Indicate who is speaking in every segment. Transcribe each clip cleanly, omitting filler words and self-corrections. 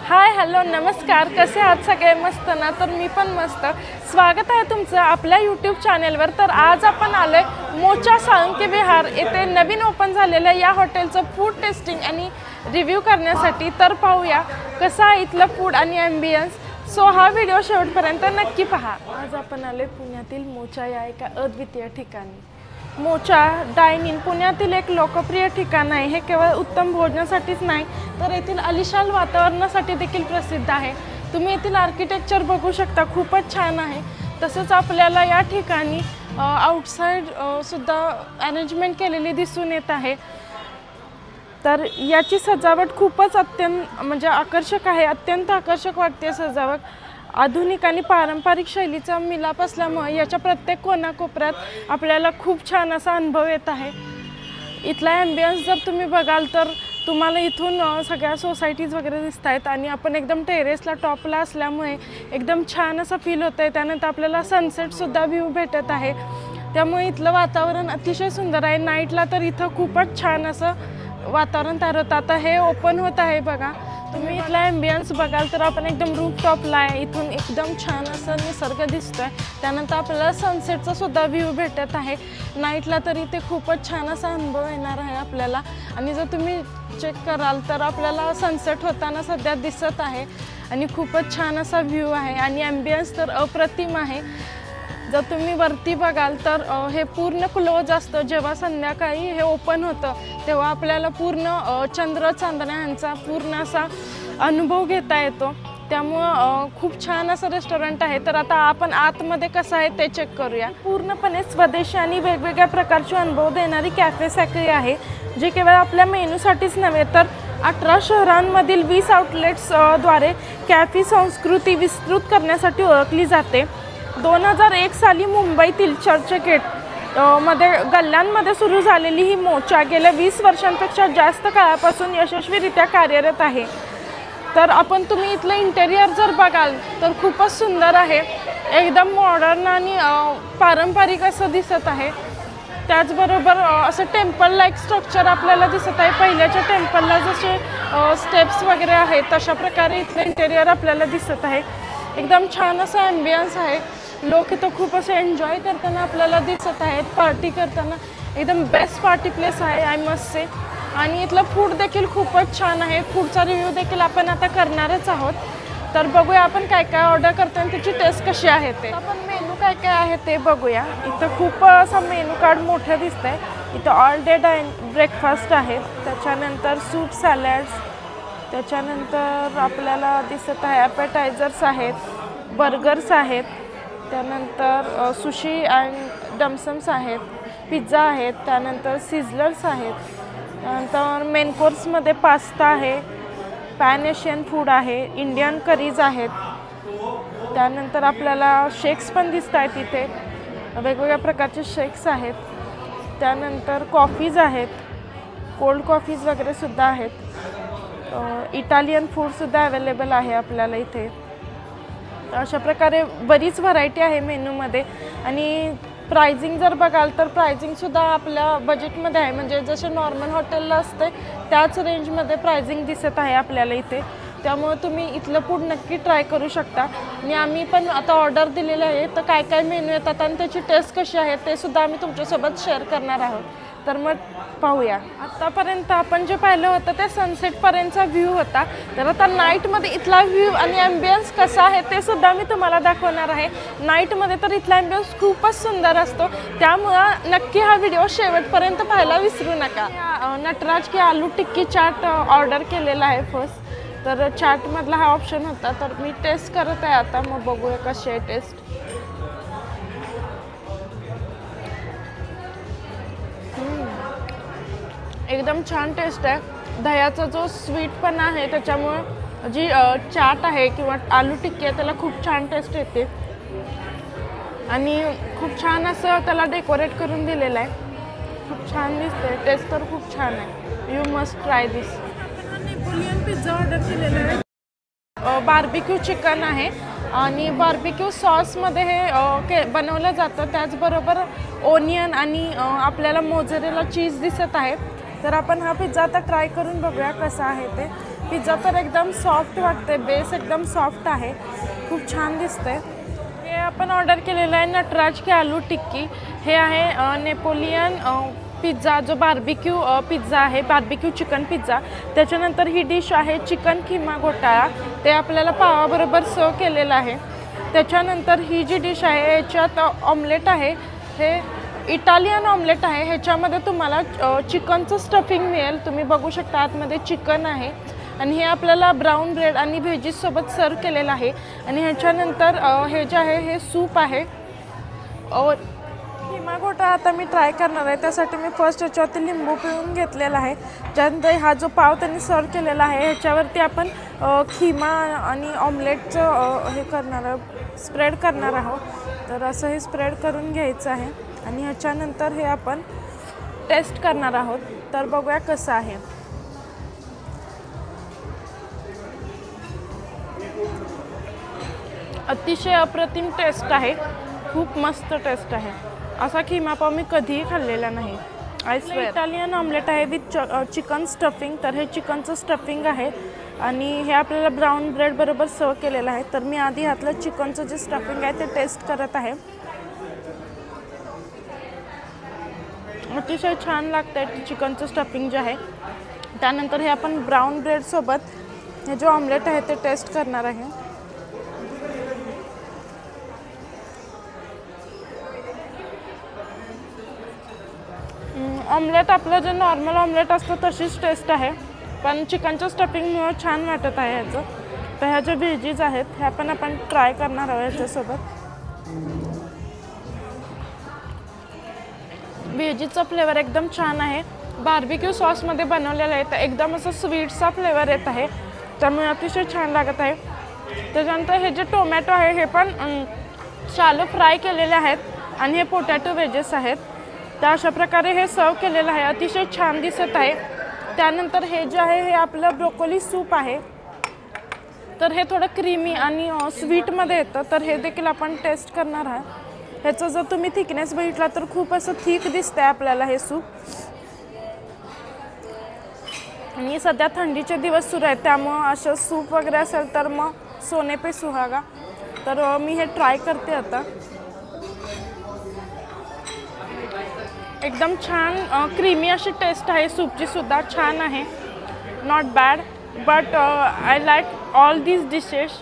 Speaker 1: Hi hello नमस्कार, कसे आहात सगळे? मस्त ना? तर मी पण मस्त. स्वागत आहे तुमचं आपल्या यूट्यूब चॅनेलवर. तर आज आपण आलोय मोचा साळुंखे विहार येथे नवीन ओपन झालेल्या या हॉटेलचं फूड टेस्टिंग आणि रिव्ह्यू करण्यासाठी. तर पाहूया कसं आहे इथलं फूड आणि ॲम्बियन्स. सो हा व्हिडिओ शेवटपर्यंत नक्की पहा. आज आपण आलोय पुण्यातील मोचा या एका अद्वितीय ठिकाणी. मोचा डायनिंग पुण्यातील एक लोकप्रिय ठिकाण आहे. हे केवळ उत्तम भोजनासाठीच नाही तर येथील आलिशान वातावरणासाठी देखील प्रसिद्ध आहे. तुम्ही येथील आर्किटेक्चर बघू शकता, खूपच छान आहे. तसंच आपल्याला या ठिकाणी आउटसाइड सुद्धा अरेंजमेंट केलेली दिसून येत आहे. तर याची सजावट खूपच म्हणजे आकर्षक आहे. अत्यंत आकर्षक वाटते सजावट. आधुनिक आणि पारंपरिक शैलीचा मिलाप असल्यामुळे याच्या प्रत्येक कोनाकोपऱ्यात आपल्याला खूप छान असा अनुभव येत आहे. इथला ॲम्बियन्स जर तुम्ही बघाल तर तुम्हाला इथून सगळ्या सोसायटीज वगैरे दिसत आहेत आणि आपण एकदम टेरेसला टॉपला असल्यामुळे एकदम छान असं फील होतं आहे. त्यानंतर आपल्याला सनसेटसुद्धा व्ह्यू भेटत आहे. त्यामुळे इथलं वातावरण अतिशय सुंदर आहे. नाईटला तर इथं खूपच छान असं वातावरण तयार होतं. आता हे ओपन होत आहे बघा. तुम्ही इथला ॲम्बियन्स बघाल तर आपण एकदम रूफ टॉपला आहे. इथून एकदम छान असं निसर्ग दिसतोय. त्यानंतर आपल्याला सनसेटचा सुद्धा व्ह्यू भेटत आहे. नाईटला तर इथे खूपच छान असा अनुभव येणार आहे आपल्याला. आणि जर तुम्ही चेक कराल तर आपल्याला सनसेट होताना सध्या दिसत आहे आणि खूपच छान असा व्ह्यू आहे आणि ॲम्बियन्स तर अप्रतिम आहे. जर तुम्ही वरती बघाल तर हे पूर्ण क्लोज असतं. जेव्हा संध्याकाळी हे ओपन होतं तेव्हा आपल्याला पूर्ण चंद्र चांदण्या यांचा पूर्ण असा अनुभव घेता येतो. त्यामुळं खूप छान असं रेस्टॉरंट आहे. तर आता आपण आतमध्ये कसं आहे ते चेक करूया. पूर्णपणे स्वदेशी आणि वेगवेगळ्या प्रकारचे अनुभव देणारी कॅफे सॅक्री आहे, जी केवळ आपल्या मेनूसाठीच नव्हे तर 18 शहरांमधील 20 आउटलेट्स द्वारे कॅफे संस्कृती विस्तृत करण्यासाठी ओळखली जाते. 2001 साली मुंबईतील चर्चगेट मध्ये गल्ल्यांमध्ये सुरू झालेली ही मोचा गेल्या 20 वर्षांपेक्षा जास्त काळापासून यशस्वीरित्या कार्यरत आहे. तर तुम्ही इथलं इंटेरियर जर बघाल तर खूपच सुंदर आहे. एकदम मॉडर्न आणि पारंपरिक असं दिसत आहे. त्याचबरोबर असं टेम्पल लाईक स्ट्रक्चर आपल्याला दिसत आहे. पहिल्याच्या टेम्पलला जसे स्टेप्स वगैरे आहेत तशा प्रकारे इथलं इंटेरियर आपल्याला दिसत आहे. एकदम छान असं ॲम्बियन्स आहे. लोक इथं खूप असं एन्जॉय करताना आपल्याला दिसत आहेत. पार्टी करताना एकदम बेस्ट पार्टी प्लेस आहे आय मस्ट से. आणि इथलं फूड देखील खूपच छान आहे. फूडचा रिव्ह्यू देखील आपण आता करणारच आहोत. तर बघूया आपण काय काय ऑर्डर करतो आणि त्याची टेस्ट कशी आहे ते. आपण मेनू काय काय आहे ते बघूया. इथं खूप असं मेनू कार्ड मोठं दिसतं आहे. इथं ऑल डे ब्रेकफास्ट आहे. त्याच्यानंतर सूप सॅलड्स, त्याच्यानंतर आपल्याला दिसत आहे ॲपेटायझर्स आहेत, बर्गर्स आहेत, त्यानंतर सुशी अँड डमसम्स आहेत, पिझ्झा आहेत, त्यानंतर सिझलर्स आहेत, त्यानंतर मेन कोर्समध्ये पास्ता आहे, पॅन एशियन फूड आहे, इंडियन करीज आहेत. त्यानंतर आपल्याला शेक्स पण दिसत आहेत. इथे वेगवेगळ्या प्रकारचे शेक्स आहेत. त्यानंतर कॉफीज आहेत, कोल्ड कॉफीज वगैरे सुद्धा आहेत. इटालियन फूडसुद्धा अवेलेबल आहे आपल्याला इथे. अशा प्रकारे बरीच व्हरायटी आहे मेनूमध्ये. आणि प्राइसिंग जर बघाल तर प्राइसिंगसुद्धा आपल्या बजेटमध्ये आहे. म्हणजे जसे नॉर्मल हॉटेलला असते त्याच रेंजमध्ये प्राइसिंग दिसत आहे आपल्याला इथे. त्यामुळे तुम्ही इथलं फूड नक्की ट्राय करू शकता. आणि आम्ही पण आता ऑर्डर दिलेले आहे. तर काय काय मेनू येतात आणि त्याची टेस्ट कशी आहे ते सुद्धा आम्ही तुमच्यासोबत शेअर करणार आहोत. तर मग पाहूया. आत्तापर्यंत आपण जे पाहिलं होतं ते सनसेटपर्यंतचा व्ह्यू होता. तर आता नाईटमध्ये इथला व्ह्यू आणि ॲम्बियन्स कसा आहे ते सुद्धा मी तुम्हाला दाखवणार आहे. नाईटमध्ये तर इथला ॲम्बियन्स खूपच सुंदर असतो. त्यामुळं नक्की हा व्हिडिओ शेवटपर्यंत पाहायला विसरू नका. नटराज की आलू टिक्की चाट ऑर्डर केलेला आहे फर्स्ट. तर चाटमधला हा ऑप्शन होता. तर मी टेस्ट करत आहे आता. मग बघूया कशी आहे टेस्ट. एकदम छान टेस्ट आहे. दह्याचा जो स्वीटपणा आहे त्याच्यामुळे जी चाट आहे किंवा आलू टिक्की आहे त्याला खूप छान टेस्ट येते. आणि खूप छान असं त्याला डेकोरेट करून दिलेलं आहे. खूप छान दिसते. टेस्ट तर खूप छान आहे. You must try this. Napoleon pizza order केलेला आहे. बार्बिक्यू चिकन आहे आणि बार्बिक्यू सॉसमध्ये हे बनवलं जातं. त्याचबरोबर ओनियन आणि आपल्याला मोझरेला चीज दिसत आहे. तर आपण हा पिझ्झा आता ट्राय करून बघूया कसा आहे ते. पिझ्झा तर एकदम सॉफ्ट वाटते, बेस एकदम सॉफ्ट आहे, खूप छान दिसते। हे आपण ऑर्डर केलेलं आहे नटराज की आलू टिक्की। हे आहे नेपोलियन पिझ्झा, जो बार्बिक्यू पिझ्झा आहे, बार्बिक्यू चिकन पिझ्झा। त्याच्यानंतर ही डिश आहे चिकन किमा घोटाळा, ते आपल्याला पावाबरोबर सर्व केलेलं आहे। त्याच्यानंतर ही जी डिश आहे याच्यात ऑमलेट आहे, हे इटालियन ऑमलेट आहे। ह्याच्यामध्ये तुम्हाला चिकनचं स्टफिंग मिळेल, तुम्ही बघू शकता आतमध्ये चिकन आहे आणि हे आपल्याला ब्राऊन ब्रेड आणि व्हेजीस सोबत सर्व केलेलं आहे। आणि ह्याच्यानंतर हे जे आहे हे सूप आहे। किमा घोटाळा आता मी ट्राय करणार आहे, त्यासाठी मी फर्स्ट ह्याच्यावरती लिंबू पिळून घेतलेला आहे। त्यानंतर हा जो पाव त्यांनी सर्व केलेला आहे ह्याच्यावरती आपण खिमा आणि ऑमलेटचं हे करणार, स्प्रेड करणार आहोत। तर असं हे स्प्रेड करून घ्यायचं आहे आणि ह्याच्यानंतर हे आपण टेस्ट करणार आहोत। तर बघूया कसं आहे। अतिशय अप्रतिम टेस्ट आहे, खूप मस्त टेस्ट आहे। असा खिमा पाव मी कधीही खाल्लेला नाही। इटालियन ऑमलेट आहे विथ चिकन स्टफिंग। तर हे चिकनचं स्टफिंग आहे आणि हे आपल्याला ब्राऊन ब्रेड बरोबर सर्व केलेलं आहे। तर मी आधी ह्यातलं चिकनचं जे स्टफिंग आहे ते टेस्ट करत आहे। अतिशय छान लागतं आहे चिकनचं स्टफिंग जे आहे। त्यानंतर हे आपण ब्राऊन ब्रेड सोबत हे जे ऑमलेट आहे ते टेस्ट करणार आहे। ऑमलेट आपलं जे नॉर्मल ऑमलेट असतं तशीच टेस्ट आहे, पण चिकनच्या स्टफिंगमुळे छान वाटत आहे ह्याचं। तर ह्या ज्या व्हेजीज आहेत ह्या पण आपण ट्राय करणार आहोत ह्याच्यासोबत। व्हेजीचा फ्लेवर एकदम छान आहे, बार्बिक्यू सॉसमध्ये बनवलेलं आहे, तर एकदम असं स्वीटचा फ्लेवर येत आहे, त्यामुळे अतिशय छान लागत आहे। त्याच्यानंतर हे जे टोमॅटो आहे हे पण शालो फ्राय केलेले आहेत आणि हे पोटॅटो व्हेजेस आहेत। तर अशा प्रकारे हे सर्व केलेलं आहे, अतिशय छान दिसत आहे। त्यानंतर हे जे आहे हे आपलं ब्रोकोली सूप आहे, तर हे थोडं क्रीमी आणि स्वीटमध्ये येतं, तर हे देखील आपण टेस्ट करणार आहे। ह्याचा जर तुम्ही थिकनेस बघितला तर खूप असं थिक दिसतंय आपल्याला हे सूप। आणि सध्या थंडीचे दिवस सुरू आहेत, त्यामुळं असं सूप वगैरे असेल तर मग सोने पे सुहागा। तर मी हे ट्राय करते आता। एकदम छान क्रीमी अशी टेस्ट आहे सूपची सुद्धा, छान आहे, not bad, but I like all these dishes.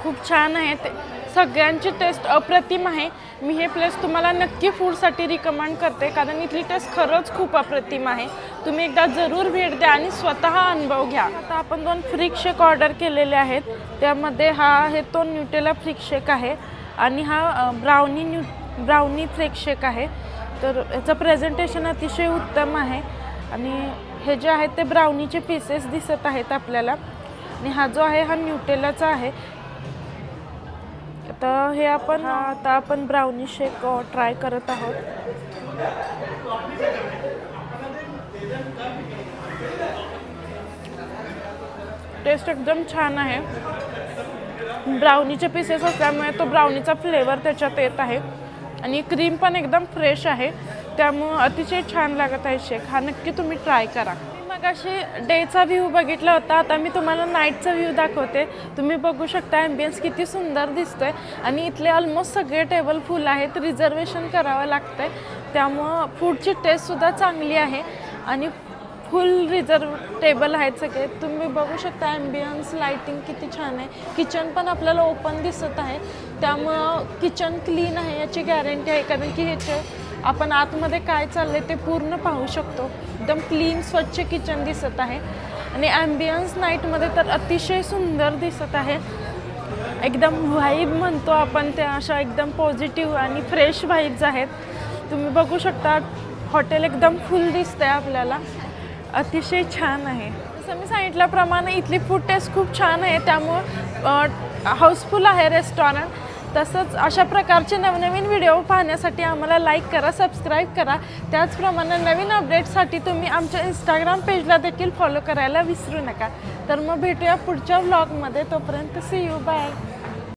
Speaker 1: खूप छान आहे, ते सगळ्यांची टेस्ट अप्रतिम आहे। मी हे प्लेस तुम्हाला नक्की फूडसाठी रिकमेंड करते, कारण इथली टेस्ट खरंच खूप अप्रतिम आहे। तुम्ही एकदा जरूर भेट द्या आणि स्वतः अनुभव घ्या। आता आपण 2 फ्रिक शेक ऑर्डर केलेले आहेत, त्यामध्ये हा आहे तो न्यूटेला फ्रिक शेक आहे आणि हा ब्राउनी फ्रिक शेक आहे। तर याचं प्रेझेंटेशन अतिशय उत्तम आहे आणि हे जे आहे ते ब्राउनीचे पीसेस दिसत आहेत आपल्याला आणि हा जो आहे हा न्यूटेलाचा आहे। तर हे आपण ब्राउनी शेक ट्राय करत आहोत। टेस्ट एकदम छान आहे, ब्राउनीचे पीसेस असल्यामुळे तो ब्राउनीचा फ्लेवर त्याच्यात येत आहे आणि क्रीम पण एकदम फ्रेश आहे, त्यामुळे अतिशय छान लागत आहे शेक। हा नक्की तुम्ही ट्राय करा। मग अशी डेचा व्ह्यू बघितला होता, आता मी तुम्हाला नाईटचा व्ह्यू दाखवते। तुम्ही बघू शकता ॲम्बियन्स किती सुंदर दिसतोय आणि इथले ऑलमोस्ट सगळे टेबल फुल आहेत, रिझर्वेशन करावं लागतंय, त्यामुळं फूडची टेस्टसुद्धा चांगली आहे आणि फुल रिझर्व टेबल आहेत सगळे। तुम्ही बघू शकता ॲम्बियन्स, लाइटिंग किती छान आहे। किचन पण आपल्याला ओपन दिसत आहे, त्यामुळं किचन क्लीन आहे याची गॅरंटी आहे, कारण की ह्याचे आपण आतमध्ये काय चाललंय ते पूर्ण पाहू शकतो। एकदम क्लीन स्वच्छ किचन दिसत आहे आणि ॲम्बियन्स नाईटमध्ये तर अतिशय सुंदर दिसत आहे। एकदम व्हाईब म्हणतो आपण, त्या अशा एकदम पॉझिटिव्ह आणि फ्रेश व्हाईब्स आहेत। तुम्ही बघू शकता हॉटेल एकदम फुल दिसतंय आपल्याला, अतिशय छान आहे। जसं मी सांगितल्याप्रमाणे इथली फूड टेस्ट खूप छान आहे, त्यामुळं हाऊसफुल आहे रेस्टॉरंट। तसंच अशा प्रकारचे नवनवीन व्हिडिओ पाहण्यासाठी आम्हाला लाईक करा, सबस्क्राईब करा। त्याचप्रमाणे नवीन अपडेट्ससाठी तुम्ही आमच्या इंस्टाग्राम पेजला देखील फॉलो करायला विसरू नका। तर मग भेटूया पुढच्या व्लॉगमध्ये, तोपर्यंत सी यू, बाय।